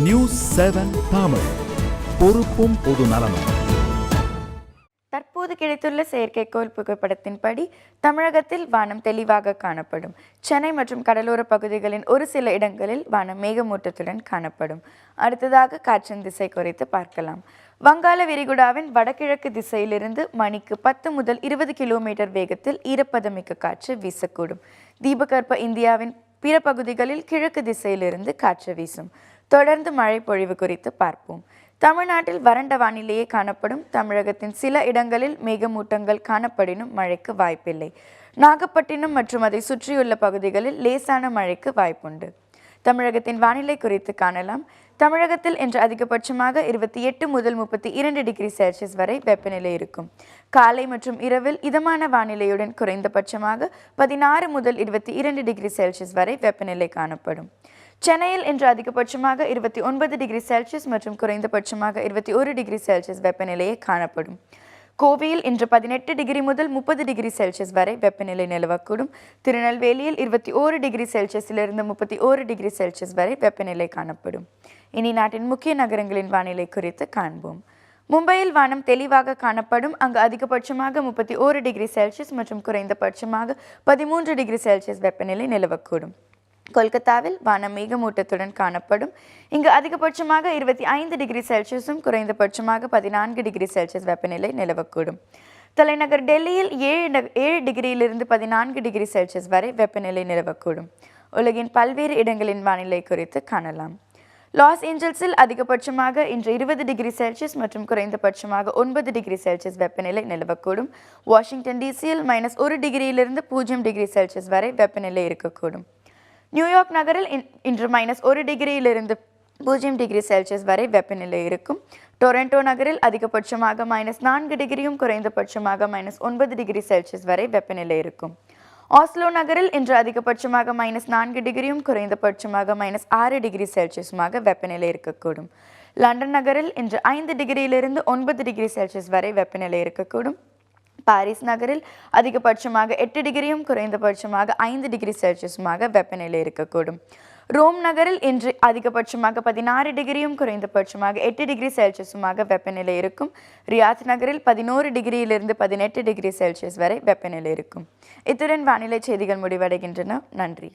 News7 Tamil பொறுப்பும் பொது நலமும். தற்போது கிடைத்துள்ள செயற்கைக்கோள் புகைப்படத்தின்படி தமிழகத்தில் வானம் தெளிவாக காணப்படும். சென்னை மற்றும் கடலோர பகுதிகளின் ஒரு சில இடங்களில் வானம் மேகமூட்டத்துடன் காணப்படும். அடுத்ததாக காற்றின் திசை குறித்து பார்க்கலாம். வங்காள விரிகுடாவின் வடகிழக்கு திசையிலிருந்து மணிக்கு 10 முதல் 20 கிலோமீட்டர் வேகத்தில் ஈரப்பதமிக்க காற்று வீசக்கூடும். தீபகற்ப இந்தியாவின் பிற பகுதிகளில் கிழக்கு திசையிலிருந்து காற்று வீசும். தொடர்ந்து மழை பொழிவு குறித்து பார்ப்போம். தமிழ்நாட்டில் வறண்ட வானிலையே காணப்படும். தமிழகத்தின் சில இடங்களில் மேகமூட்டங்கள் காணப்படினும் மழைக்கு வாய்ப்பில்லை. நாகப்பட்டினம் மற்றும் அதை சுற்றியுள்ள பகுதிகளில் லேசான மழைக்கு வாய்ப்புண்டு. தமிழகத்தின் வானிலை குறித்து காணலாம். தமிழகத்தில் இன்று அதிகபட்சமாக 28 முதல் 32 டிகிரி செல்சியஸ் வரை வெப்பநிலை இருக்கும். காலை மற்றும் இரவில் இதமான வானிலையுடன் குறைந்தபட்சமாக 16 முதல் 22 டிகிரி செல்சியஸ் வரை வெப்பநிலை காணப்படும். சென்னையில் இன்று அதிகபட்சமாக 29 டிகிரி செல்சியஸ் மற்றும் குறைந்தபட்சமாக 21 டிகிரி செல்சியஸ் வெப்பநிலையே காணப்படும். கோவையில் இன்று 18 டிகிரி முதல் 30 டிகிரி செல்சியஸ் வரை வெப்பநிலை நிலவக்கூடும். திருநெல்வேலியில் 21 டிகிரி செல்சியஸிலிருந்து 31 டிகிரி செல்சியஸ் வரை வெப்பநிலை காணப்படும். இனி நாட்டின் முக்கிய நகரங்களின் வானிலை குறித்து காண்போம். மும்பையில் வானம் தெளிவாக காணப்படும். அங்கு அதிகபட்சமாக 31 டிகிரி செல்சியஸ் மற்றும் குறைந்தபட்சமாக 13 டிகிரி செல்சியஸ் வெப்பநிலை நிலவக்கூடும். கொல்கத்தாவில் வானம் மேகமூட்டத்துடன் காணப்படும். இங்கு அதிகபட்சமாக 25 டிகிரி செல்சியஸும் குறைந்தபட்சமாக 14 டிகிரி செல்சியஸ் வெப்பநிலை நிலவக்கூடும். தலைநகர் டெல்லியில் 7 டிகிரியிலிருந்து 14 டிகிரி செல்சியஸ் வரை வெப்பநிலை நிலவக்கூடும். உலகின் பல்வேறு இடங்களின் வானிலை குறித்து காணலாம். லாஸ் ஏஞ்சல்ஸில் அதிகபட்சமாக இன்று 20 டிகிரி செல்சியஸ் மற்றும் குறைந்தபட்சமாக 9 டிகிரி செல்சியஸ் வெப்பநிலை நிலவக்கூடும். வாஷிங்டன் டிசியில் -1 டிகிரியிலிருந்து 0 டிகிரி செல்சியஸ் வரை வெப்பநிலை இருக்கக்கூடும். நியூயார்க் நகரில் இன்று -1 டிகிரியிலிருந்து 0 டிகிரி செல்சியஸ் வரை வெப்பநிலை இருக்கும். டொரண்டோ நகரில் அதிகபட்சமாக -4 டிகிரியும் குறைந்தபட்சமாக -9 டிகிரி செல்சியஸ் வரை வெப்பநிலை இருக்கும். ஆஸ்லோ நகரில் இன்று அதிகபட்சமாக -4 டிகிரியும் குறைந்தபட்சமாக -6 டிகிரி செல்சியஸுமாக வெப்பநிலை இருக்கக்கூடும். லண்டன் நகரில் இன்று 5 டிகிரியிலிருந்து 9 டிகிரி செல்சியஸ் வரை வெப்பநிலை இருக்கக்கூடும். பாரிஸ் நகரில் அதிகபட்சமாக 8 டிகிரியும் குறைந்தபட்சமாக 5 டிகிரி செல்சியஸுமாக வெப்பநிலை இருக்கக்கூடும். ரோம் நகரில் இன்று அதிகபட்சமாக 16 டிகிரியும் குறைந்தபட்சமாக 8 டிகிரி செல்சியஸுமாக வெப்பநிலை இருக்கும். ரியாத் நகரில் 11 டிகிரியிலிருந்து 18 டிகிரி செல்சியஸ் வரை வெப்பநிலை இருக்கும். இத்துடன் வானிலை செய்திகள் முடிவடைகின்றன. நன்றி.